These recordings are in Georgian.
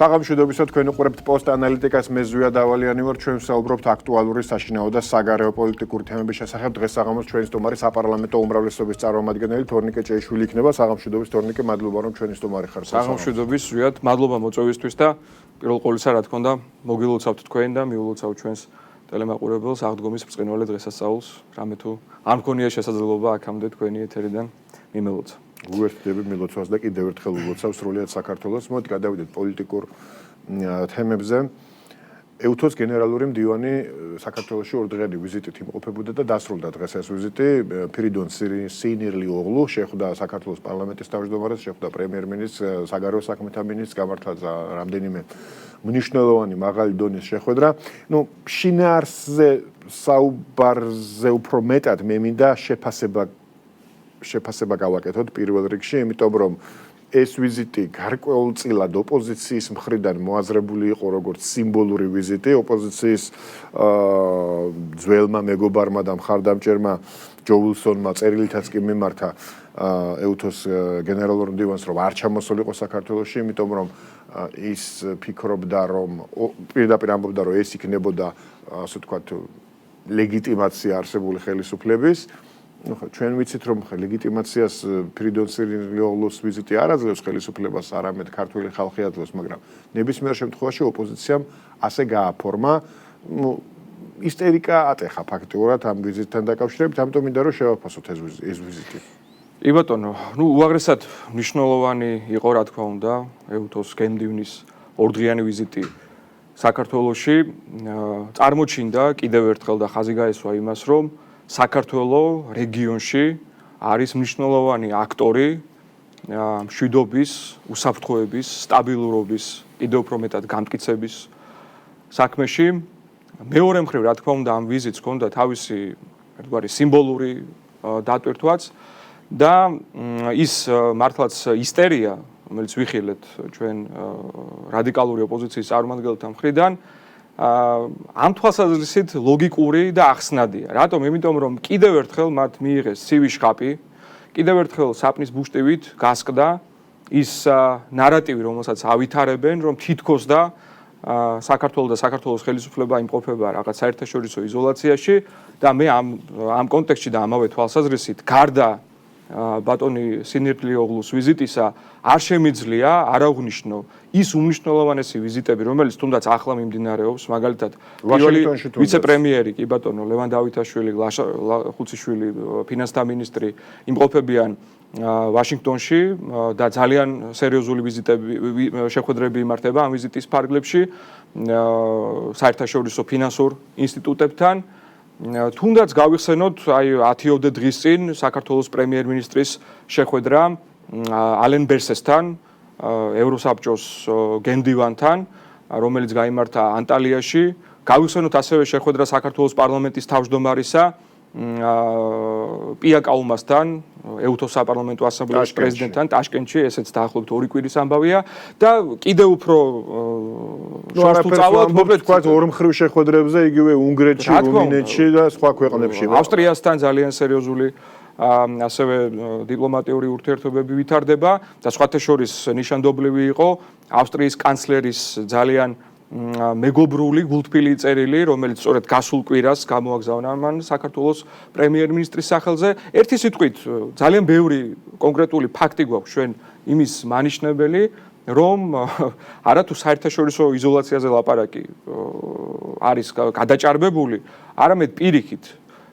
საღამოშვიდობისა თქვენ უყურებთ პოსტ ანალიტიკას მე ზვია დავალიანი ვარ ჩვენ საუბრობთ აქტუალური საშინაო და საგარეო პოლიტიკური თემების შესახებ დღეს საღამოს ჩვენი სტუმარი საპარლამენტო უმრავლესობის წარმომადგენელი თორნიკე ჭეიშვილი იქნება საღამოშვიდობის თორნიკე მადლობა რომ ჩვენი სტუმარი ხარ საღამოშვიდობის ზვიად მადლობა მოწვევისთვის და პირველ ყოვლისა რა თქმა უნდა მოგილოცავთ თქვენ და მიულოცავ ჩვენს ტელემაყურებელს აღდგომის ბრწყინვალე დღესასწაულს რამე თუ არ მქონია შესაძლებლობა აქამდე თქვენი ეთერიდან მიმელოცა უერთდები მილოცავს და კიდევ ერთხელ ულოცავს სრულიად საქართველოს. მოდი გადავიდეთ პოლიტიკურ თემებზე. ეუთოს გენერალური მდივანი საქართველოში ორდღიანი ვიზიტით იმყოფებოდა და დასრულდა დღეს ეს ვიზიტი. ფირიდონ სინირლიოღლუ შეხვდა საქართველოს პარლამენტის თავმჯდომარეს, შეხვდა პრემიერ-მინისტრს, საგარეო საქმეთა მინისტრს, გამართა რამდენიმე მნიშვნელოვანი მაღალი დონის შეხვედრა. შინაარსზე საუბარზე უფრო მეტად მე მინდა შეფასება გავაკეთოთ პირველ რიგში, იმიტომ რომ ეს ვიზიტი გარკვეულწილად ოპოზიციის მხრიდან მოაზრებული იყო როგორც სიმბოლური ვიზიტი, ოპოზიციის ძველმა მეგობარმა და მხარდამჭერმა ჯო ვილსონმა წერილითაც კი მიმართა ეუთოს გენერალურ მდივანს, რომ არ ჩამოსულიყო საქართველოში, იმიტომ რომ ის ფიქრობდა, რომ პირდაპირ ამბობდა, რომ ეს იქნებოდა, ასე ვთქვათ, ლეგიტიმაცია არსებული ხელისუფლების. ჩვენ ვიცით რომ ლეგიტიმაციას ფირიდონ სინირლიოღლუს ვიზიტი არ აძლევს ხელისუფლებას, არამედ ქართული ხალხი აძლევს, მაგრამ ნებისმიერ შემთხვევაში ოპოზიციამ ასე გააფორმა. ისტერიკა ატეხა ფაქტიურად ამ ვიზიტთან დაკავშირებით, ამიტომ მინდა რომ შევაფასოთ ეს ვიზიტი. კი ბატონო, უაღრესად მნიშვნელოვანი იყო რა თქმა უნდა ეუთოს გენდივნის ორდღიანი ვიზიტი საქართველოში. წარმოჩინდა კიდევ ერთხელ და ხაზი გაესვა იმას, რომ საქართველო რეგიონში არის მნიშვნელოვანი აქტორი მშვიდობის, უსაფრთხოების, სტაბილურობის, კიდევ უფრო მეტად გამტკიცების საქმეში. მეორე მხრივ, რა თქმა უნდა, ამ ვიზიტს ჰქონდა თავისი ერთგვარი სიმბოლური დატვირთვაც და ის მართლაც ისტერია, რომელიც ვიხილეთ ჩვენ რადიკალური ოპოზიციის წარმომადგენელთა მხრიდან, ამ თვალსაზრისით ლოგიკური და ახსნადია. რატომ? იმიტომ რომ კიდევ ერთხელ მათ მიიღეს ცივი შხაპი, კიდევ ერთხელ საპნის ბუშტივით გასკდა ის ნარატივი, რომელსაც ავითარებენ, რომ თითქოს და საქართველოს და საქართველოს ხელისუფლება იმყოფება რაღაც საერთაშორისო იზოლაციაში და მე ამ კონტექსტში და ამავე თვალსაზრისით გარდა ბატონი სინირლიოღლუს ვიზიტისა არ შემიძლია არ აღვნიშნო ის უმნიშვნელოვანესი ვიზიტები, რომელიც თუნდაც ახლა მიმდინარეობს, მაგალითად პირველი ვიცე-პრემიერი კი ბატონო ლევან დავითაშვილი, ხუციშვილი, ფინანსთა მინისტრი იმყოფებიან ვაშინგტონში და ძალიან სერიოზული შეხვედრები იმართება ამ ვიზიტის ფარგლებში საერთაშორისო ფინანსურ ინსტიტუტებთან. თუნდაც გავიხსენოთ, აი 10-ოდე დღის წინ საქართველოს პრემიერ-მინისტრის შეხვედრა ალენ ბერსესთან, ევროსაბჭოს გენდივანთან, რომელიც გაიმართა ანტალიაში. გავიხსენოთ ასევე შეხვედრა საქართველოს პარლამენტის თავმჯდომარისა პია კაუმასთან, ეუთოს საპარლამენტო ასამბლეის პრეზიდენტთან ტაშკენტში, ესეც დაახლოებით 2 კვირის ამბავია და კიდევ უფრო შორს თუ წავალთ, მოკლედ თქვათ ორ მხრივ შეხვედრებზე, იგივე უნგრეთში, რუმინეთში და სხვა ქვეყნებში. ავსტრიასთან ძალიან სერიოზული ასევე დიპლომატიური ურთიერთობები ვითარდება და სხვათა შორის ნიშანდობლივი იყო ავსტრიის კანცლერის ძალიან მეგობრული გულთბილი წერილი, რომელიც სწორედ გასულ კვირას გამოაგზავნა მან საქართველოს პრემიერ-მინისტრის სახელზე. ერთი სიტყვით, ძალიან ბევრი კონკრეტული ფაქტი გვაქვს ჩვენ იმის მანიშნებელი, რომ არათუ საერთაშორისო იზოლაციაზე ლაპარაკი არის გადაჭარბებული, არამედ პირიქით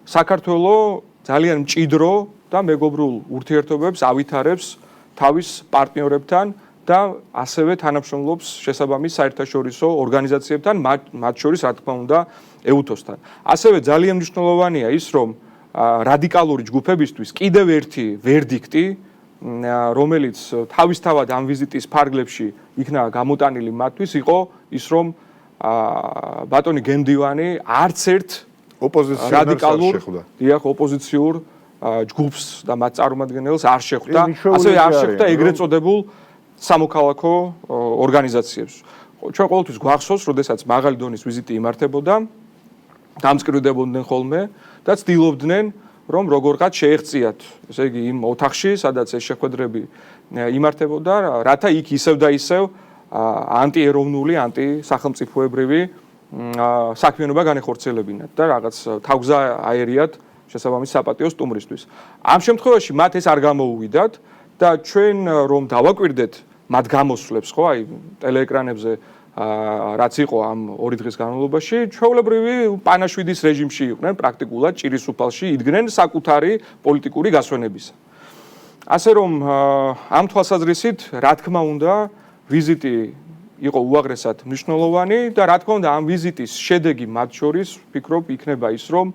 საქართველო ძალიან მჭიდრო და მეგობრულ ურთიერთობებს ავითარებს თავის პარტნიორებთან და ასევე თანამშრომლობს შესაბამის საერთაშორისო ორგანიზაციებთან, მათ შორის რა თქმა უნდა ეუთოსთან. ასევე ძალიან მნიშვნელოვანია ის, რომ რადიკალური ჯგუფებისთვის კიდევ ერთი ვერდიქტი, რომელიც თავისთავად ამ ვიზიტის ფარგლებში იქნა გამოტანილი მათთვის, იყო ის, რომ ბატონი გენდივანი არც ერთ რადიკალურ ოპოზიციურ ჯგუფს და მათ წარმომადგენელს არ შეხვდა, ასევე არ შეხვდა ეგრეთ წოდებულ სამოქალაქო ორგანიზაციებს. ჩვენ ყოველთვის გვახსოვს, როდესაც მაღალი დონის ვიზიტი იმართებოდა, დამსკრივდებოდნენ ხოლმე და ცდილობდნენ, რომ როგორღაც შეეღწიათ, ესე იგი იმ ოთახში, სადაც ეს შეხვედრები იმართებოდა, რათა იქ ისევ და ისევ ანტიეროვნული, ანტისახელმწიფოებრივი საქმიანობა განეხორციელებინათ და რაღაც თავგზა აერიათ შესაბამის საპატიო სტუმრისთვის. ამ შემთხვევაში მათ ეს არ გამოუვიდათ და ჩვენ რომ დავაკვირდეთ მათ გამოსვლებს, ხო, აი ტელეეკრანებზე რაც იყო ამ 2 დღის განმავლობაში, ჩვეულებრივი პანაშვიდის რეჟიმში იყვნენ, პრაქტიკულად ჭირის უფალში იდგნენ საკუთარი პოლიტიკური გასვენებისა. ასე რომ ამ თვალსაზრისით, რა თქმა უნდა, ვიზიტი იყო უაღრესად მნიშვნელოვანი და რა თქმა უნდა, ამ ვიზიტის შედეგი მათ შორის, ვფიქრობ, იქნება ის, რომ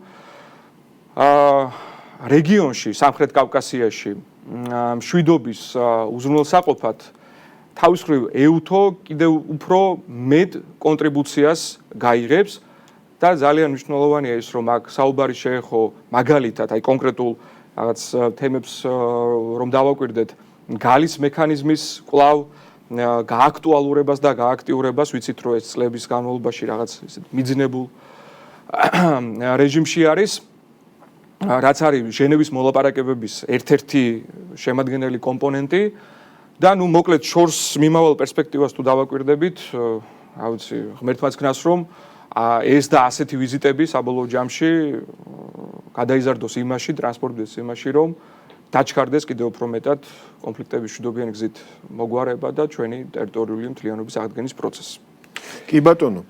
რეგიონში, სამხრეთ კავკასიაში მშვიდობის უზრუნველსაყოფად თავის მხრივ ეუთო კიდევ უფრო მეტ კონტრიბუციას გაიღებს და ძალიან მნიშვნელოვანია ის, რომ აქ საუბარი შეეხო მაგალითად, აი კონკრეტულ რაღაც თემებს რომ დავაკვირდეთ, გალის მექანიზმის კვლავ გააქტუალურებას და გააქტიურებას, ვიცით რომ ეს წლების განმავლობაში რაღაც ისეთ მიძინებულ რეჟიმში არის, რაც არის ჟენევის მოლაპარაკებების ერთ-ერთი შემადგენელი კომპონენტი და ნუ მოკლედ შორს მიმავალ პერსპექტივას თუ დავაკვირდებით, რა ვიცი, ღმერთმაც ქნას რომ ეს და ასეთი ვიზიტები საბოლოო ჯამში გადაიზარდოს იმაში, ტრანსპორტდეს იმაში, რომ დაჩქარდეს კიდევ უფრო მეტად კონფლიქტების მშვიდობიანი გზით მოგვარება და ჩვენი ტერიტორიული მთლიანობის აღდგენის პროცესი. კი ბატონო,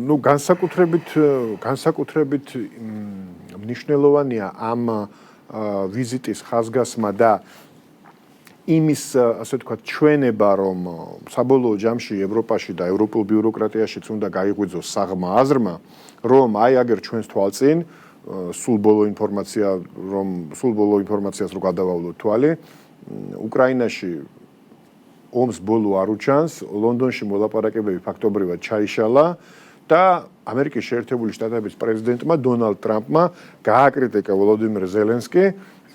ნუ განსაკუთრებით მნიშვნელოვანია ამ ვიზიტის ხაზგასმა და იმის, ასე ვთქვათ, ჩვენება, რომ საბოლოო ჯამში ევროპაში და ევროპულ ბიუროკრატიაშიც უნდა გაიღვიძოს საღმა აზრმა, რომ აი აგერ ჩვენს თვალწინ სულ ბოლო ინფორმაციას რო გადავავლოთ თვალი, უკრაინაში ომს ბოლო არ უჩანს, ლონდონში მოლაპარაკებები ფაქტობრივად ჩაიშალა და ამერიკის შეერთებული შტატების პრეზიდენტმა დონალდ ტრამპმა გააკრიტიკა ვოლოდიმირ ზელენსკი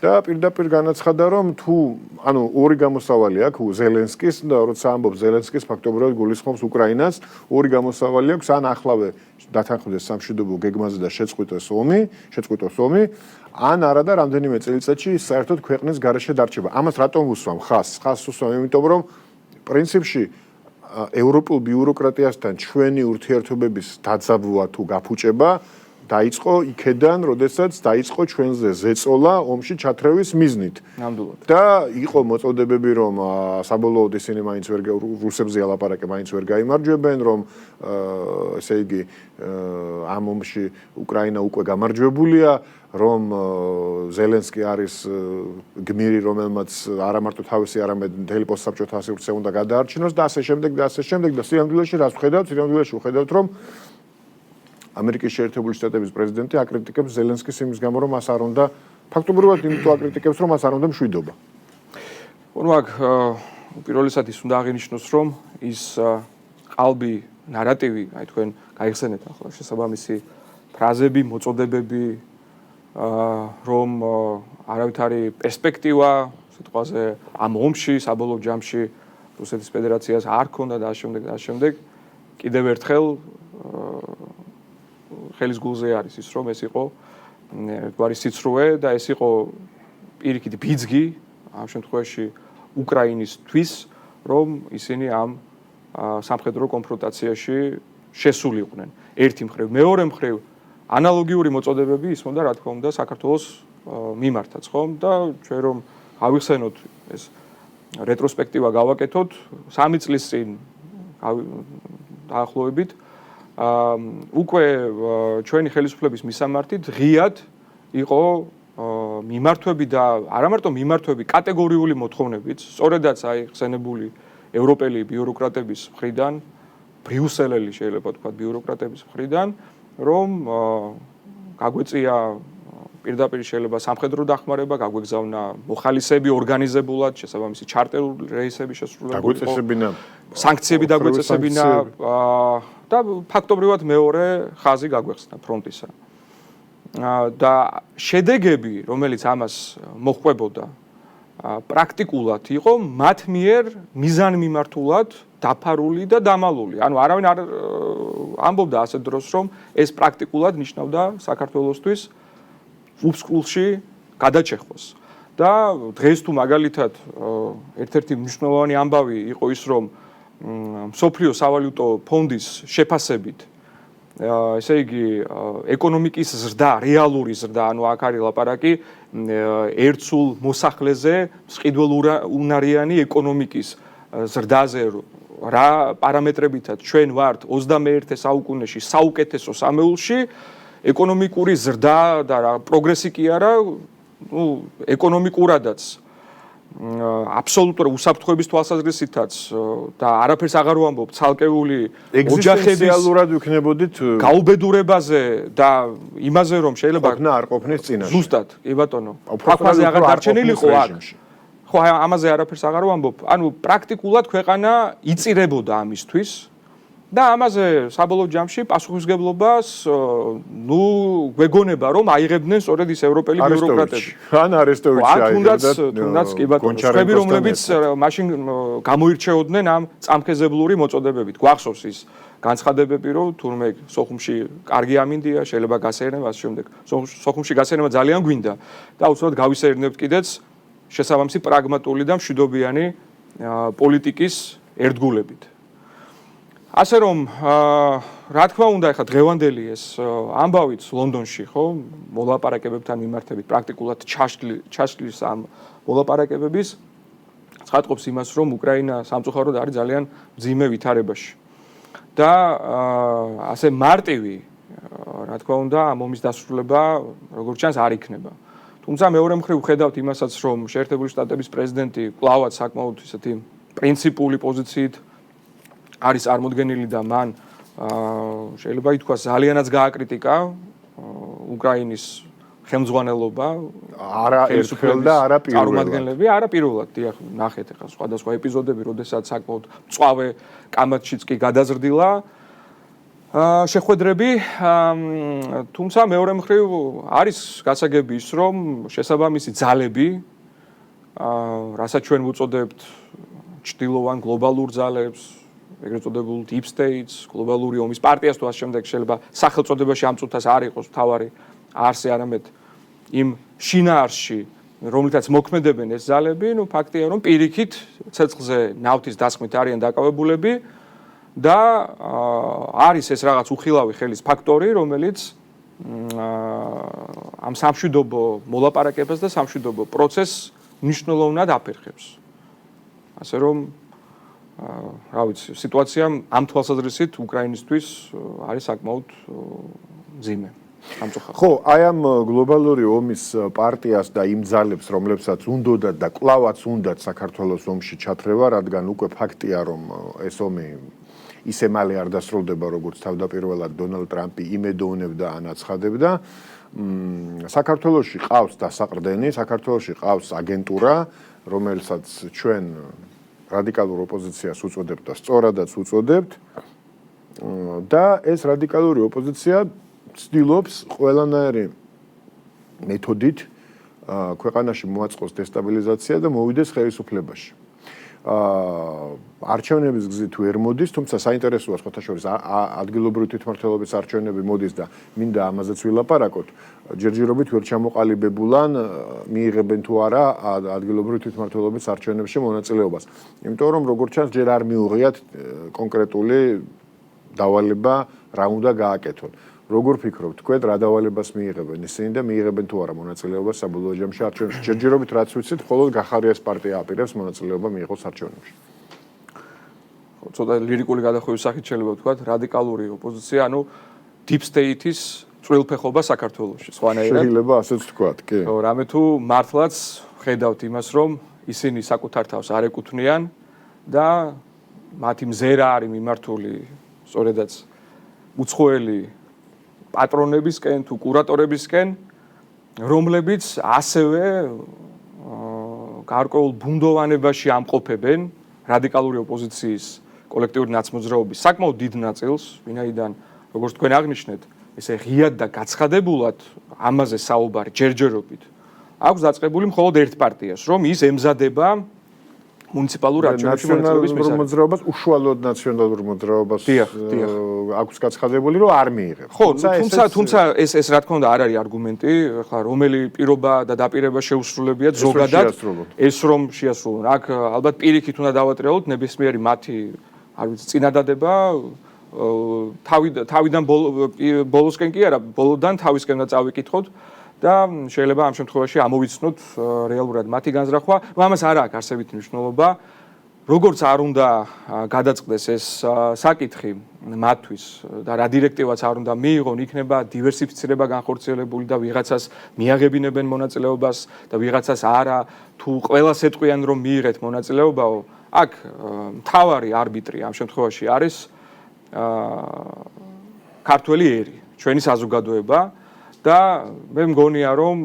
და პირდაპირ განაცხადა, რომ თუ ანუ ორი გამოსავალი აქვს ზელენსკის და როცა ამბობს ზელენსკის ფაქტობრივად გულისხმობს უკრაინას, ორი გამოსავალი აქვს, ან ახლავე დათანხმდეს სამშვიდობო გეგმაზე და შეწყვიტოს ომი, ან არა და რამდენიმე წელიწადში საერთოდ ქვეყნის გარეშე დარჩება. ამას რატომ უსვამ ხაზს? ხაზს უსვამ იმიტომ, რომ პრინციპში ევროპულ ბიუროკრატიასთან ჩვენი ურთიერთობების დაძაბვა თუ გაფუჭება დაიწყო იქედან, როდესაც დაიწყო ჩვენზე ზეწოლა ომში ჩათრევის მიზნით. ნამდვილად. და იყო მოწოდებები, რომ საბოლოოდ ისინი მაინც ვერ რუსებზე ალაპარაკე მაინც ვერ გაიმარჯვებენ, რომ ესე იგი ამ ომში უკრაინა უკვე გამარჯვებულია, რომ ზელენსკი არის გმირი, რომელმაც არა მარტო თავისი, არამედ მთელი პოსტსაბჭოთა სივრცე უნდა გადაარჩინოს და ასე შემდეგ და სინამდვილეში რას ვხედავთ? სინამდვილეში ვხედავთ, რომ ამერიკის შეერთებული შტატების პრეზიდენტი აკრიტიკებს ზელენსკის იმის გამო, რომ მას არ უნდა ფაქტობრივად იმიტომ აკრიტიკებს, რომ მას არ უნდა მშვიდობა. ანუ აქ უპირველესად ის უნდა აღინიშნოს, რომ ის ყალბი ნარატივი, აი თქვენ გაიხსენეთ ახლა შესაბამისი ფრაზები, მოწოდებები, რომ არავითარი პერსპექტივა, სიტყვაზე ამ ომში, საბოლოო ჯამში რუსეთის ფედერაციას არ ქონდა და ამავდროულად კიდევ ერთხელ ხელის გულზე არის ის, რომ ეს იყო გვარი სიცრუე და ეს იყო პირიქით ბიძგი ამ შემთხვევაში უკრაინისთვის, რომ ისინი ამ სამხედრო კონფრონტაციაში შესულიყვნენ. ერთი მხრივ, მეორე მხრივ, ანალოგიური მოწოდებები ისმოდა, რა თქმა უნდა, საქართველოს მიმართაც, ხო? და ჩვენ რომ გავიხსენოთ ეს რეტროსპექტივა გავაკეთოთ 3 წლის წინ დაახლოებით უკვე ჩვენი ხელისუფლების მისამართით ღიად იყო მიმართვები და არა მარტო მიმართვები, კატეგორიული მოთხოვნებიც, სწორედაც აი ხსენებული ევროპელი ბიუროკრატების მხრიდან, ბრიუსელელი შეიძლება ვთქვათ ბიუროკრატების მხრიდან, რომ გაგვეწია პირდაპირ შეიძლება სამხედრო დახმარება, გაგვეგზავნა მოხალისეები ორგანიზებულად, შესაბამისი ჩარტერული რეისები შესრულებული იყო, სანქციები დაგვეწესებინა და ფაქტობრივად მეორე ხაზი გაგვეხსნა ფრონტისა. და შედეგები, რომელიც ამას მოჰყვებოდა, პრაქტიკულად იყო მათ მიერ მიზანმიმართულად დაფარული და დამალული. ანუ არავინ არ ამბობდა ასეთ დროს, რომ ეს პრაქტიკულად ნიშნავდა საქართველოსთვის უბსკულში გადაჭეხვას. და დღეს თუ მაგალითად ერთ-ერთი მნიშვნელოვანი ამბავი იყო ის, რომ მსოფლიო სავალუტო ფონდის შეფასებით ესე იგი ეკონომიკის ზრდა, რეალური ზრდა, ანუ აქ არის ლაპარაკი ერთსულ მოსახლეზე მყიდველუნარიანი ეკონომიკის ზრდაზე რა პარამეტრებითაც ჩვენ ვართ 21 საუკუნეში საუკეთესო სამეულში ეკონომიკური ზრდა და რა პროგრესი კი არა, ეკონომიკურადაც აბსოლუტურად უსაფრთხოების თვალსაზრისითაც და არაფერს აღარ ვამბობ ცალკეული ოჯახებიალურად ვიქნებოდით გაუბედურებაზე და იმაზე რომ შეიძლება ყოფნა არ ყოფნის წინაშე. ზუსტად, კი ბატონო. ფაქტზე აღარ დარჩენილიყო აქ. ხო, ამაზე არაფერს აღარ ვამბობ. ანუ პრაქტიკულად ქვეყანა იწირებოდა ამისთვის და ამაზე საბოლოო ჯამში პასუხისმგებლობას გვეგონება რომ აიღებდნენ სწორედ ის ევროპელი ბიუროკრატები. ან არესტოვიჩი აიღებდა. თუნდაც კი ბატონო, ხები რომლებიც მაშინ გამოირჩეოდნენ ამ წამქეზებლური მოწოდებებით. გვახსოვს ის განცხადებები, რომ თურმე სოხუმში კარგი ამინდია, შეიძლება გასეირნება ამ შემდეგ. სოხუმში გასეირნება ძალიან გვინდა და უცბად გავისეირნებთ კიდეც შესაბამისი პრაგმატული და მშვიდობიანი პოლიტიკის ერთგულებით. ასე რომ რა თქმა უნდა ეხლა დღევანდელი ეს ამბავიც ლონდონში ხო მოლაპარაკებებთან მიმართებით პრაქტიკულად ჩაშლის ამ მოლაპარაკებების ცხადყოფს იმას რომ უკრაინა სამწუხაროდ არის ძალიან მძიმე ვითარებაში და ასე მარტივი რა თქმა უნდა ამ ომის დასრულება როგორც ჩანს არ იქნება. თუმცა მეორე მხრივ ვხედავთ იმასაც რომ შეერთებული შტატების პრეზიდენტი კვლავაც საკმაოდ ისეთი პრინციპული პოზიციით არის წარმოდგენილი და მან შეიძლება ითქვას ძალიანაც გააკრიტიკა უკრაინის ხელმძღვანელობა არა ერთხელ და არა პირველად. წარმომადგენლები არა პირველად, დიახ, ნახეთ ახლა სხვადასხვა ეპიზოდები, როდესაც საკმაოდ მწვავე კამათშიც კი გადაზრდილა შეხვედრები, თუმცა მეორე მხრივ არის გასაგები ის, რომ შესაბამისი ძალები, რასაც ჩვენ ვუწოდებთ ჭრილოვან გლობალურ ძალებს, ეგრეთ წოდებულ deep states, გლობალური ომის პარტიას თუ ამ შემდეგ შეიძლება სახელწოდებაში ამ წუთას არ იყოს მთავარი არსი, არამედ იმ შინაარსში, რომლითაც მოქმედებენ ეს ძალები, ну ფაქტია რომ პირიქით ცეცხლზე ნავთის დასხმით არიან დაკავებულები და არის ეს რაღაც უხილავი ხელის ფაქტორი, რომელიც ამ სამშვიდობო მოლაპარაკებას და სამშვიდობო პროცესს მნიშვნელოვნად აფერხებს. ასე რომ რა ვიცი, სიტუაცია ამ თვალსაზრისით უკრაინისთვის არის საკმაოდ მძიმე. ხო, აი ამ გლობალური ომის პარტიას და იმ ძალებს, რომლებსაც უნდათ და კვლავაც უნდათ საქართველოს ომში ჩათრევა, რადგან უკვე ფაქტია, რომ ეს ომი ისე მალე არ დასრულდება, როგორც თავდაპირველად დონალდ ტრამპი იმედოვნებდა ან აცხადებდა. საქართველოში ყავს დასაყრდენი, საქართველოში ყავს აგენტურა, რომელსაც ჩვენ რადიკალურ ოპოზიციას უწოდებთ და სწორადაც უწოდებთ და ეს რადიკალური ოპოზიცია ცდილობს ყველანაირი მეთოდით ქვეყანაში მოაწყოს დესტაბილიზაცია და მოვიდეს ხელისუფლებაში. არჩევნების გზით ვერ მოდის, თუმცა საინტერესოა სხვათა შორის ადგილობრივი თვითმმართველობის არჩევნები მოდის და მინდა ამაზეც ვილაპარაკოთ. ჯერჯერობით ვერ ჩამოყალიბებულან მიიღებენ თუ არა ადგილობრივი თვითმმართველობის არჩევნებში მონაწილეობას. იმიტომ რომ როგორც ჩანს ჯერ არ მიუღიათ კონკრეტული დავალება რა უნდა გააკეთონ. როგორ ფიქრობთ, თქვენ რა დავალებას მიიღებენ ისინი და მიიღებენ თუ არა მონაწილეობას საბოლოო ჯამში არჩევნებში? ჯერჯერობით რაც ვიცით, მხოლოდ გახარიას პარტია აპირებს მონაწილეობა მიიღოს არჩევნებში. ცოტა ლირიკული გადახვევის სახით შეიძლება ვთქვათ, რადიკალური ოპოზიცია, ანუ deep state-ის წვრილფეხობა საქართველოში, სხვანაირად. შეიძლება ასეც ვთქვათ, კი. ხო, რამე თუ მართლაც ხედავთ იმას, რომ ისინი საკუთარ თავს არ ეკუთვნიან და მათი მზერა არის მიმართული სწორედაც უცხოელი პატრონებისკენ თუ კურატორებისკენ, რომლებიც ასევე გარკვეულ ბუნდოვანებაში ამყოფებენ რადიკალური ოპოზიციის კოლექტიური ნაცმოძრაობის საკმაოდ დიდ ნაწილს, ვინაიდან როგორც თქვენ აღნიშნეთ, ესე ღიად და გაცხადებულად ამაზე საუბარი ჯერჯერობით აქვს დაწყებული მხოლოდ ერთ პარტიას, რომ ის ემზადება მუნიციპალურ არჩევნებში მონაწილეობის მისაღებად. მოძრაობას უშუალოდ ნაციონალურ მოძრაობას აქვს გაცხადებული, რომ არ მიიღებს. ხო, თუმცა ეს რა თქმა უნდა არ არის არგუმენტი, ხა რომელი პირობა და დაპირება შეუსრულებიათ ზოგადად ეს რომ შეასრულონ. აქ ალბათ პირიქით უნდა დავატრიალოთ ნებისმიერი მათი არ ვიცი, წინადადება თავიდან ბოლოსკენ კი არა, ბოლოდან თავისკენ და წავიკითხოთ და შეიძლება ამ შემთხვევაში ამოვიცნოთ რეალურად მათი განზრახვა. ამას არ აქვს არსებითი მნიშვნელობა. როგორც არ უნდა გადაწყდეს ეს საკითხი მათთვის და რა დირექტივაც არ უნდა მიიღონ, იქნება დივერსიფიცირება განხორციელებული და ვიღაცას მიაღებინებენ მონაწილეობას და ვიღაცას არა, თუ ყველას ეტყვიან რომ მიიღეთ მონაწილეობაო, აქ მთავარი არბიტრი ამ შემთხვევაში არის ქართველი ერი, ჩვენი საზოგადოება და მე მგონია რომ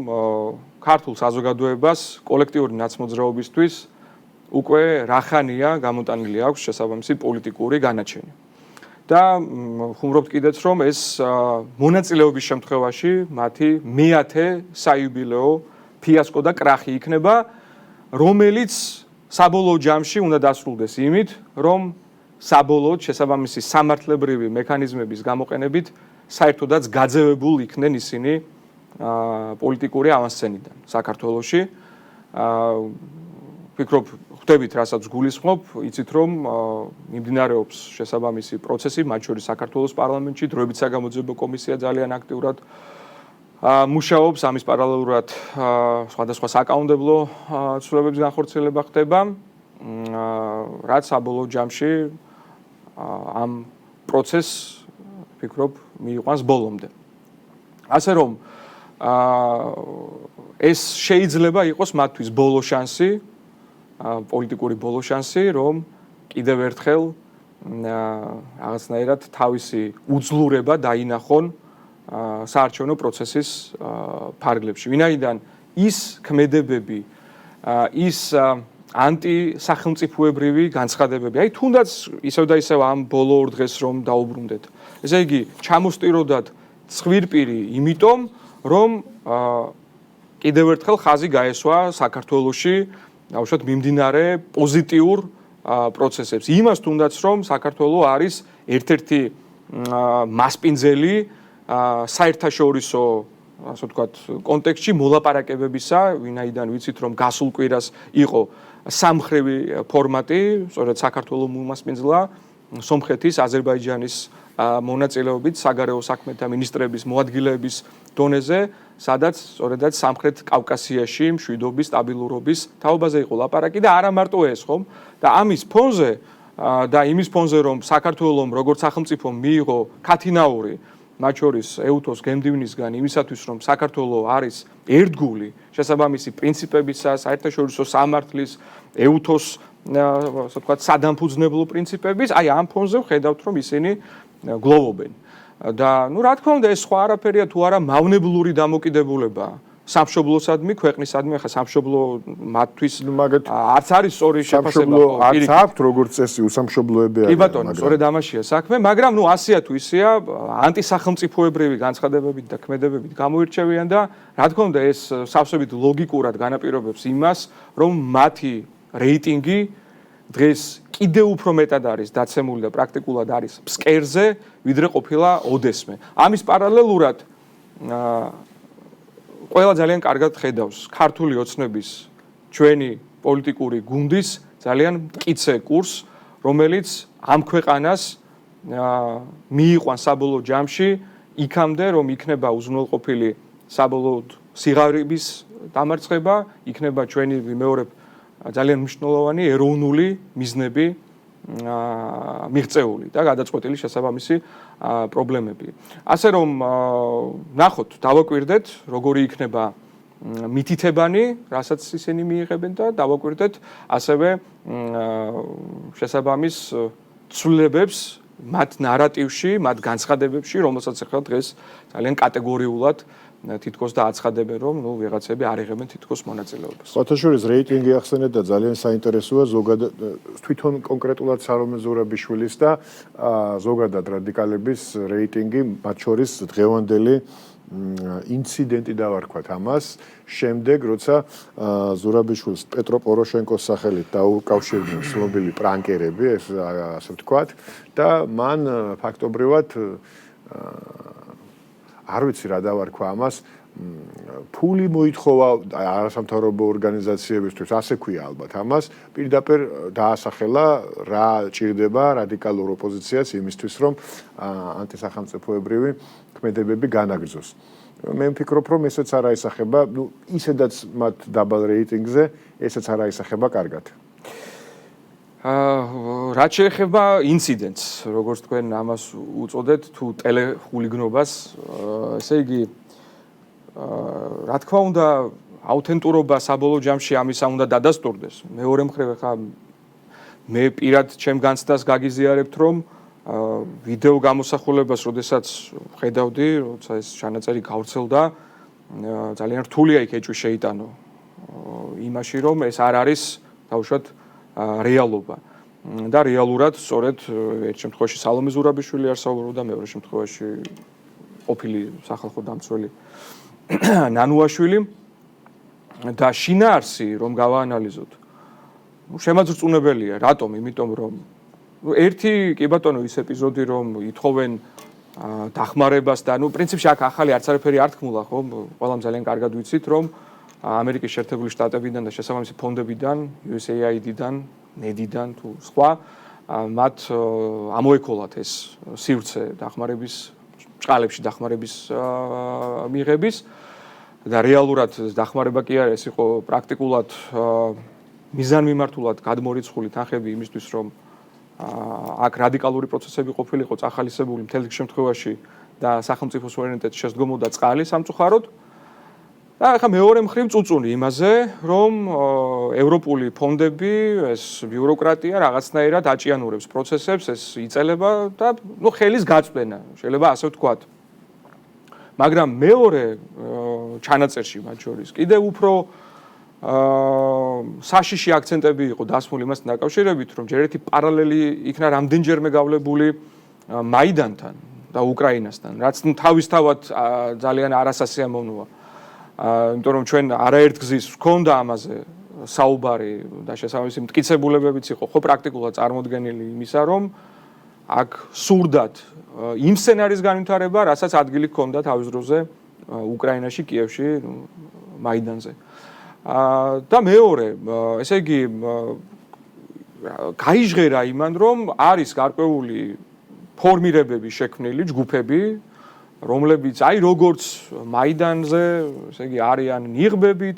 ქართულ საზოგადოებას კოლექტიური ნაცმოძრაობისთვის უკვე რახანია გამოტანილი აქვს შესაბამისი პოლიტიკური განაჩენი. და ხუმრობთ კიდეც რომ ეს მონაწილეობის შემთხვევაში მათი მეათე საიუბილეო ფიასკო და კრახი იქნება, რომელიც საბოლოო ჯამში უნდა დასრულდეს იმით, რომ საბოლოოდ შესაბამისი სამართლებრივი მექანიზმების გამოყენებით საერთოდაც გაძევებულ იქნენ ისინი პოლიტიკური ავანსცენიდან საქართველოში. ვფიქრობ, ხვდებით, რასაც გულისხმობ, იცით რომ მიმდინარეობს შესაბამისი პროცესი, მათ შორის საქართველოს პარლამენტში, დროებით საგამოძიებო კომისია ძალიან აქტიურად მუშაობს, ამის პარალელურად სხვადასხვა საკანონმდებლო ცვლილებების განხორციელება ხდება, რაც საბოლოო ჯამში ამ პროცესს ვფიქრობ მიიყვანს ბოლომდე. ასე რომ ეს შეიძლება იყოს მათთვის ბოლო შანსი, პოლიტიკური ბოლო შანსი, რომ კიდევ ერთხელ რაღაცნაირად თავისი უძლურება დაინახონ საარჩევნო პროცესის ფარგლებში. ვინაიდან ის ქმედებები, ის ანტისახელმწიფოებრივი განცხადებები, აი თუნდაც ისევ და ისევ ამ ბოლო ორ დღეს რომ დაუბრუნდეთ. ესე იგი, ჩამოსტიროდათ ცხვირპირი იმიტომ, რომ კიდევ ერთხელ ხაზი გაესვა საქართველოში დაუშვათ მიმდინარე პოზიტიურ პროცესებს. იმას თუნდაც რომ საქართველო არის ერთ-ერთი მასპინძელი საერთაშორისო, ასე ვთქვათ, კონტექსტში მოლაპარაკებებისა, ვინაიდან ვიცით რომ გასულ კვირას იყო სამხრივი ფორმატი, სწორედ საქართველოს უმასპინძლა სომხეთის, აზერბაიჯანის მონაწილეობით საგარეო საქმეთა მინისტრების მოადგილეების დონეზე, სადაც სწორედაც სამხრეთ კავკასიაში მშვიდობის, სტაბილურობის თაობაზე იყო ლაპარაკი და არა მარტო ეს, ხომ? და ამის ფონზე და იმის ფონზე, რომ საქართველოს როგორც სახელმწიფომ მიიღო ქათინაური, მათ შორის ეუთოს გემდივნისგან იმისათვის, რომ საქართველო არის ერთგული შესაბამისი პრინციპებისა, საერთაშორისო სამართლის, ეუთოს, ასე ვთქვათ, სადამფუძნებლო პრინციპების, აი ამ ფონზე ვხედავთ, რომ ისინი გლოვობენ. და ნუ რა თქმა უნდა ეს სხვა არაფერია თუ არა მავნებლური დამოკიდებულება სამშობლოსადმი, ქვეყნისადმი, ახლა სამშობლო მათთვის არც არის სწორი შეფასება. არც აქვთ როგორც წესი უსამშობლოები არიან. კი ბატონო, სწორედ ამაშია საქმე, მაგრამ ნუ ასია თუ ისეა, ანტისახელმწიფოებრივი განცხადებებით და ქმედებებით გამოირჩევიან და რა თქმა უნდა ეს სავსებით ლოგიკურად განაპირობებს იმას, რომ მათი რეიტინგი დღეს კიდევ უფრო მეტად არის დაცემული და პრაქტიკულად არის ფსკერზე, ვიდრე ყოფილა ოდესმე. ამის პარალელურად ყველა ძალიან კარგად ხედავს ქართული ოცნების ჩვენი პოლიტიკური გუნდის ძალიან მტკიცე კურსს, რომელიც ამ ქვეყანას მიიყვანს საბოლოო ჯამში იქამდე, რომ იქნება უზრუნველყოფილი საბოლოოდ სიღარიბის დამარცხება, იქნება ჩვენი ვიმეორებ ძალიან მნიშვნელოვანი ეროვნული მიზნები მიღწეული და გადაწყვეტილი შესაბამისი პრობლემები. ასე რომ ნახოთ, დავაკვირდეთ, როგორი იქნება მითითებანი, რასაც ისინი მიიღებენ და დავაკვირდეთ ასევე შესაბამის ცვლილებებს მათ ნარატივში, მათ განცხადებებში, რომელსაც ახლა დღეს ძალიან კატეგორიულად თითქოს და აცხადებენ, რომ ნუ ვიღაცები არ იღებენ თითქოს მონაწილეობას. ხოთაშორის რეიტინგი ახსენეთ და ძალიან საინტერესოა ზოგადად თვითონ კონკრეტულად სარომე ზურაბიშვილის და ზოგადად რადიკალების რეიტინგი, მათ შორის დღევანდელი ინციდენტი დავარქვათ ამას, შემდეგ როცა ზურაბიშვილს პეტრო პოროშენკოს სახელით დაუკავშირდნენ ცნობილი პრანკერები, ასე ვთქვათ, და მან ფაქტობრივად არ ვიცი რა დავარქვა ამას, ფული მოითხოვა არასამთავრობო ორგანიზაციებისთვის, ასე ქვია ალბათ ამას, პირდაპირ დაასახელა რა ჭირდება რადიკალურ ოპოზიციას იმისთვის, რომ ანტისახელმწიფოებრივი ქმედებები განაგრძოს. მე ვფიქრობ, რომ ესეც არ აისახება, ისედაც მათ დაბალ რეიტინგზე, ესეც არ აისახება კარგად. რაც შეეხება ინციდენტს, როგორც თქვენ ამას უწოდეთ, თუ ტელეხულიგნობას, ესე იგი რა თქმა უნდა, აუთენტურობა საბოლოო ჯამში ამისა უნდა დადასტურდეს. მეორე მხრივ ხა მე პირად ჩემ განცდას გაგიზიარებთ, რომ ვიდეო გამოსახულებას, როდესაც ხედავდი, როცა ეს ჩანაწერი გავრცელდა, ძალიან რთულია იქ ეჭვი შეიტანო იმაში, რომ ეს არ არის თავშოთ რეალობა. და რეალურად სწორედ ერთ შემთხვევაში სალომე ზურაბიშვილი არსაუბრობდა, მეორე შემთხვევაში ყოფილი სახალხო დამცველი ნანუაშვილი და შინაარსი რომ გავაანალიზოთ. შემაძრწუნებელია, რატომ? იმიტომ რომ ერთი კი ბატონო ის ეპიზოდი რომ ითხოვენ დახმარებას და პრინციპში აქ ახალი არც არაფერი არ თქმულა, ხო? ყველამ ძალიან კარგად ვიცით, რომ ამერიკის შეერთებული შტატებიდან და შესაბამისი ფონდებიდან, USAID-დან, NED-დან თუ სხვა მათ ამოექოლათ ეს სივრცე დახმარების ჭყალებში დახმარების მიღების და რეალურად დახმარება კი არ ეს იყო პრაქტიკულად მიზანმიმართულად გადმორიცხული თანხები იმისთვის, რომ აქ რადიკალური პროცესები ყოფილიყო წახალისებული მთელ შემთხვევაში და სახელმწიფო სუვერენიტეტი შესდგომოდა წყალი სამწუხაროდ. და ახლა მეორე მხრივ წუწუნი იმაზე, რომ ევროპული ფონდები, ეს ბიუროკრატია რაღაცნაირად აჭიანურებს პროცესებს, ეს იწელება და ხელის გაწვენა, შეიძლება ასე ვთქვათ. მაგრამ მეორე ჩანაწერში მათ შორის კიდევ უფრო საშიში აქცენტები იყო დასმული იმასთან დაკავშირებით, რომ ჯერ ერთი პარალელი იქნა რამდენჯერმე გავლებული მაიდანთან და უკრაინასთან, რაც თავისთავად ძალიან არასასიამოვნოა. იმიტომ რომ ჩვენ არაერთ გზის ვქონდა ამაზე საუბარი და შესაბამისი მტკიცებულებებიც იყო ხო პრაქტიკულად წარმოდგენილი იმისა, რომ აქ სურდათ იმ სცენარის განვითარება, რასაც ადგილი ჰქონდა თავის დროზე უკრაინაში, კიევში, მაიდანზე. და მეორე, ესე იგი გაიჟღერა იმან, რომ არის გარკვეული ფორმირებები შექმნილი, ჯგუფები, რომლებიც აი როგორც მაიდანზე, ესე იგი არიან ნიღბებით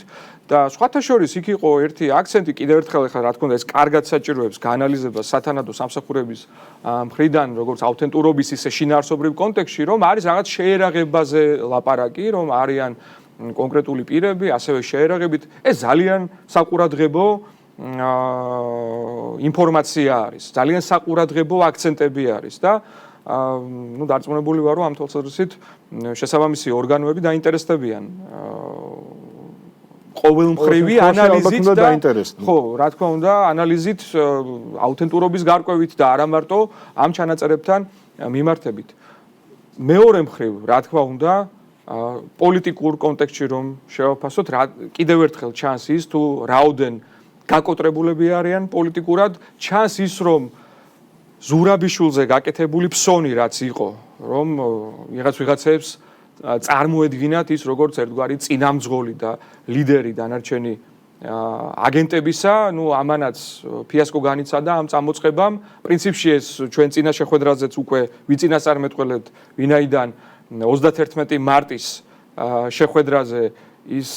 და სხვათა შორის იქ იყო ერთი აქცენტი კიდევ ერთხელ ახლა რა თქმა უნდა ეს კარგად საჭიროებს გაანალიზებას სათანადო სამსახურების მხრიდან როგორც აუთენტურობის ისე შინაარსობრივ კონტექსტში, რომ არის რაღაც შეერაღებაზე ლაპარაკი, რომ არიან კონკრეტული პირები, ასევე შეერაღებით, ეს ძალიან საყურადღებო ინფორმაცია არის, ძალიან საყურადღებო აქცენტები არის და დარწმუნებული ვარო ამ თვალსაზრისით შესაბამისი ორგანოები დაინტერესდებიან ყოველმხრივი ანალიზით და ხო, რა თქმა უნდა, ანალიზით აუთენტურობის გარკვევით და არა მარტო ამ ჩანაწერებთან მიმართებით. მეორე მხრივ, რა თქმა უნდა, პოლიტიკურ კონტექსტში რომ შევაფასოთ, კიდევ ერთხელ ჩანს ის თუ რაოდენ გაკოტრებულები არიან პოლიტიკურად, ჩანს ის რომ ზურაბიშვილზე გაკეთებული ფსონი რაც იყო, რომ ვიღაცებს წარმოედგინათ ის როგორც ერთგვარი წინამძღოლი და ლიდერი დანარჩენი აგენტებისა, ამანაც ფიასკო განიცადა ამ წამოწყებამ. პრინციპში ეს ჩვენ წინა შეხვედრაზეც უკვე ვიწინასწარმეტყველებთ, ვინაიდან 31 მარტის შეხვედრაზე ის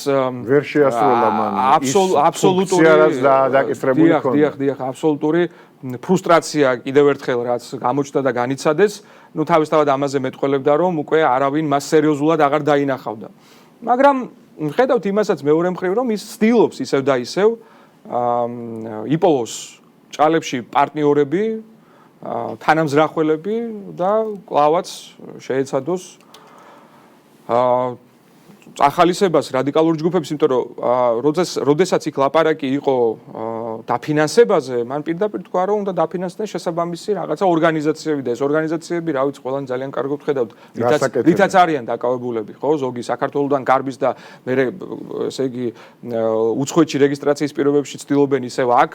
ვერ შეასრულა მან აბსოლუტური დაკისრებული ხონდა. დიახ, აბსოლუტური ფრუსტრაცია კიდევ ერთხელ რაც გამოჩნდა და განიცადეს, თავისთავად ამაზე მეტყველებდა, რომ უკვე არავინ მას სერიოზულად აღარ დაინახავდა. მაგრამ ხედავთ იმასაც მეორე მხრივ, რომ ის ცდილობს ისევ და ისევ იპოვოს ჭალებში პარტნიორები, თანამზრახველები და კლავაც შეეცადოს ახალისებას რადიკალურ ჯგუფებს, იმიტომ რომ როდესაც იქ ლაპარაკი იყო დაფინანსებაზე, მან პირდაპირ თქვა, რომ უნდა დაფინანსდეს შესაბამისი რაღაცა ორგანიზაციები და ეს ორგანიზაციები, რა ვიცი, ყველანი ძალიან კარგად ხედავთ, რითაც არიან დაკავებულები, ხო, ზოგი საქართველოსთან გარბის და მე ესე იგი უცხოეთში რეგისტრაციის პირობებში ცდილობენ ისევ აქ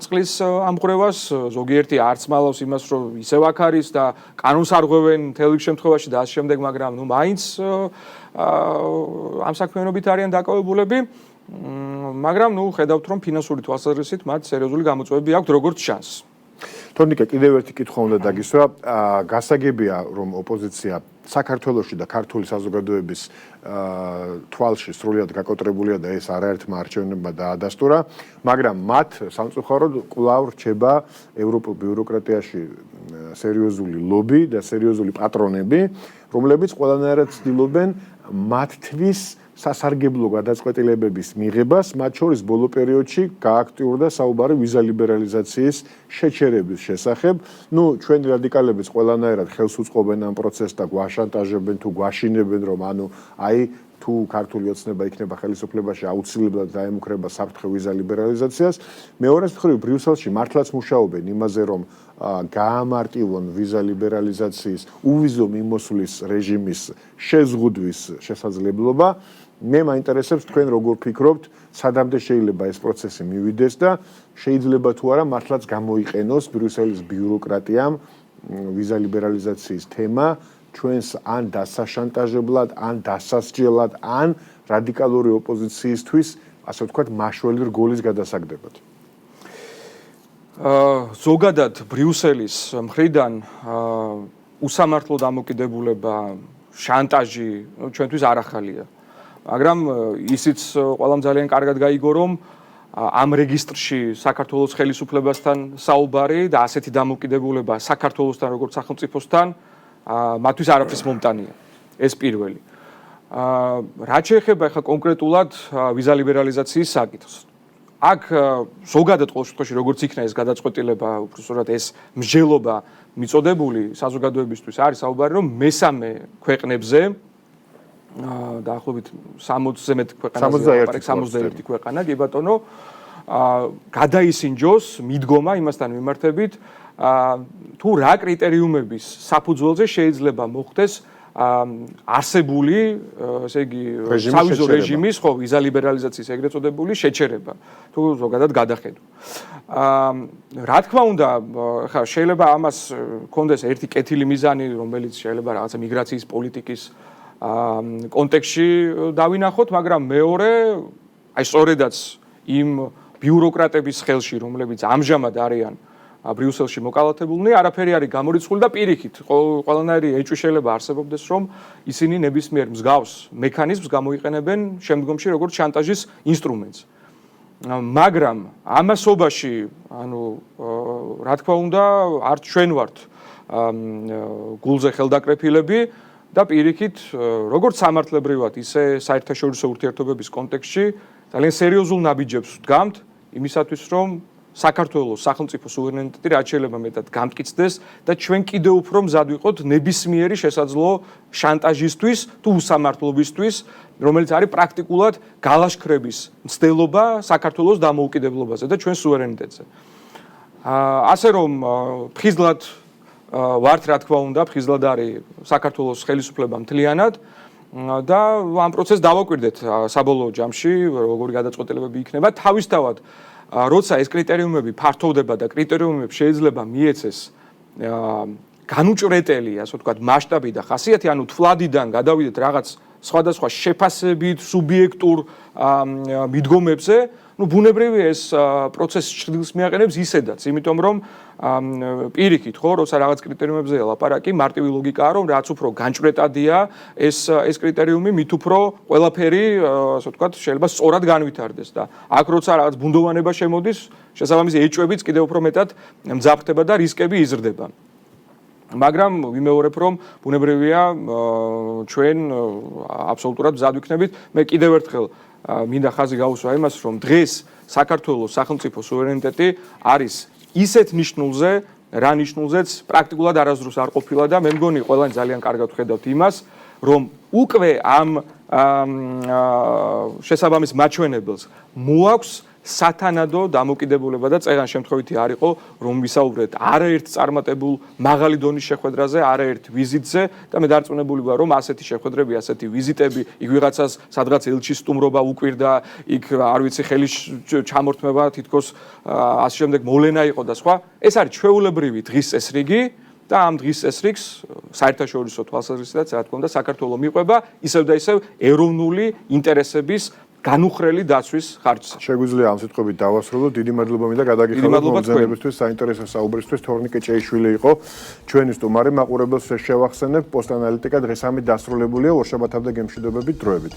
წყლის ამღვრევას, ზოგიერთი არც მალავს იმას, რომ ისევ აქ არის და კანონს არღვევენ მთელ რიგ შემთხვევაში და ასე შემდეგ, მაგრამ ნუ მაინც ამ საქმიანობით არიან დაკავებულები. მაგრამ ნუ ხედავთ რომ ფინანსური თვალსაზრისით მათ სერიოზული გამოწვევები აქვთ როგორც ჩანს. თორნიკე კიდევ ერთი კითხვა უნდა დაგისვა, გასაგებია რომ ოპოზიცია საქართველოში და ქართული საზოგადოების თვალში სრულიად გაკოტრებულია და ეს არაერთმა არჩევნებმა დაადასტურა, მაგრამ მათ სამწუხაროდ კვლავ რჩება ევროპულ ბიუროკრატიაში სერიოზული ლობი და სერიოზული პატრონები, რომლებიც ყველანაირად ცდილობენ მათთვის სასარგებლო გადაწყვეტილებების მიღებას, მათ შორის ბოლო პერიოდში გააქტიურდა საუბარი ვიზა ლიბერალიზაციის შეჩერების შესახებ. ნუ ჩვენი რადიკალებიც ყველანაირად ხელს უწყობენ ამ პროცესს და გვაშანტაჟებენ თუ გვაშინებენ, რომ აი თუ ქართული ოცნება იქნება ხელისუფლებაში, აუცილებლად დაემუქრება საფრთხე ვიზა ლიბერალიზაციას. მეორეს მხრივ ბრიუსელში მართლაც მუშაობენ იმაზე, რომ გაამარტივონ ვიზა ლიბერალიზაციის უვიზო მიმოსვლის რეჟიმის შეზღუდვის შესაძლებლობა. მე მაინტერესებს თქვენ როგორ ფიქრობთ, სადამდე შეიძლება ეს პროცესი მივიდეს და შეიძლება თუ არა მართლაც გამოიყენოს ბრიუსელის ბიუროკრატიამ ვიზა ლიბერალიზაციის თემა ჩვენს ან დასაშანტაჟებლად, ან დასასჯელად, ან რადიკალური ოპოზიციისთვის, ასე ვთქვათ, მაშველი რგოლის გადასაგდებად. ზოგადად ბრიუსელის მხრიდან უსამართლო დამოკიდებულება, შანტაჟი ჩვენთვის არ ახალია. მაგრამ ისიც ყველამ ძალიან კარგად გაიგო, რომ ამ რეგისტრში საქართველოს ხელისუფლებასთან საუბარი და ასეთი დამოკიდებულება საქართველოსთან როგორც სახელმწიფოსთან მათთვის არაფრის მომტანია. ეს პირველი. რაც შეეხება ახლა კონკრეტულად ვიზა ლიბერალიზაციის საკითხს. აქ ზოგადად ყოველ შემთხვევაში როგორც იქნა ეს გადაწყვეტილება, უბრალოდ ეს მსჯელობა მიწოდებული საზოგადოებისთვის არის საუბარი, რომ მესამე ქვეყნებზე დაახლოებით 60-ზე მეტ ქვეყანაზე 61 ქვეყანა, კი ბატონო, გადაისინჯოს მიდგომა იმასთან მიმართებით, თუ რა კრიტერიუმების საფუძველზე შეიძლება მოხდეს არსებული, ესე იგი, სავიზო რეჟიმის, ხო, ვიზა ლიბერალიზაციის ეგრეთ წოდებული შეჩერება, თუ ზოგადად გადახედვა. რა თქმა უნდა, ხა შეიძლება ამას კონდეს ერთი კეთილი მიზანი, რომელიც შეიძლება რაღაცა მიგრაციის პოლიტიკის კონტექსტში დავინახოთ, მაგრამ მეორე, აი სწორედაც იმ ბიუროკრატების ხელში, რომლებიც ამჟამად არიან ბრიუსელში მოკალათებულნი, არაფერი არის გამორიცხული და პირიქით, ყველანაირი ეჭვი შეიძლება არსებობდეს, რომ ისინი ნებისმიერ მსგავს მექანიზმს გამოიყენებენ შემდგომში როგორც შანტაჟის ინსტრუმენტს. მაგრამ ამასობაში, რა თქმა უნდა, არც ჩვენ ვართ გულზე ხელდაკრეფილები და პირიქით, როგორც სამართლებრივად, ისე საერთაშორისო ურთიერთობების კონტექსტში ძალიან სერიოზულ ნაბიჯებს ვდგამთ იმისათვის, რომ საქართველოს სახელმწიფო სუვერენიტეტი რაც შეიძლება მეტად გამტკიცდეს და ჩვენ კიდევ უფრო მზად ვიყოთ ნებისმიერი შესაძლო შანტაჟისთვის თუ უსამართლობისთვის, რომელიც არის პრაქტიკულად გალაშქრების მცდელობა საქართველოს დამოუკიდებლობაზე და ჩვენ სუვერენიტეტზე. ასე რომ ფხიზლად ვართ, რა თქმა უნდა, ფხიზლად არის საქართველოს ხელისუფლება მთლიანად და ამ პროცესს დავაკვირდეთ საბოლოო ჯამში, როგორი გადაწყვეტილებები იქნება. თავისთავად, როცა ეს კრიტერიუმები ფართოვდება და კრიტერიუმებს შეიძლება მიეცეს განუჭრეტელი, ასე ვთქვათ, მასშტაბი და ხასიათი, ანუ თვლადიდან გადავიდეთ რაღაც სხვადასხვა შეფასებით, სუბიექტურ მიდგომებზე, ბუნებრივია ეს პროცესი ჭრილს მიაყენებს ისედაც, იმიტომ რომ პირიქით, ხო, როცა რაღაც კრიტერიუმებზეა ლაპარაკი, მარტივი ლოგიკაა, რომ რაც უფრო განჭვრეტადია ეს კრიტერიუმი, მით უფრო ყველაფერი, ასე ვთქვათ, შეიძლება სწორად განვითარდეს და აქ როცა რაღაც ბუნდოვანება შემოდის, შესაბამისი ეჭვებიც კიდევ უფრო მეტად მძაფრდება და რისკები იზრდება. მაგრამ ვიმეორებ, რომ ბუნებრივია ჩვენ აბსოლუტურად მზად ვიქნებით. მე კიდევ ერთხელ მინდა ხაზი გაუსვა იმას, რომ დღეს საქართველოს სახელმწიფო სუვერენიტეტი არის ისეთ ნიშნულზე, რა ნიშნულზეც პრაქტიკულად არასდროს არ ყოფილა და მე მგონი ყველანი ძალიან კარგად ხედავთ იმას, რომ უკვე ამ შესაბამის მაჩვენებელს მოაქვს სათანადო დამოკიდებულება და წერან შემთხვევითი არ იყო, რომ ვისაუბრეთ არაერთ წარმატებულ მაღალი დონის შეხვედრაზე, არაერთ ვიზიტზე და მე დარწმუნებული ვარ, რომ ასეთი შეხვედრები, ასეთი ვიზიტები, იქ ვიღაცას სადღაც ელჩის სტუმრობა უკვირდა, იქ არ ვიცი ხელის ჩამორთმევა, თითქოს ასე შემდეგ მოვლენა იყო და სხვა. ეს არის ჩვეულებრივი დღის წესრიგი და ამ დღის წესრიგს საერთაშორისო თვალსაზრისითაც რა თქმა უნდა საქართველოს მიყვება ისევ და ისევ ეროვნული ინტერესების განუხრელი დაცვის ხარჯზე. შეგვიძლია ამ სიტყვებით დავასრულოთ. დიდი მადლობა მინდა გადაგიხადოთ მომზადებისთვის, საინტერესო საუბრისთვის. თორნიკე ჭეიშვილი იყო ჩვენი სტუმარი. მაყურებელს შევახსენებ, პოსტ ანალიტიკა დღესამით დასრულებულია. ორშაბათამდე გემშვიდობებით, დროებით.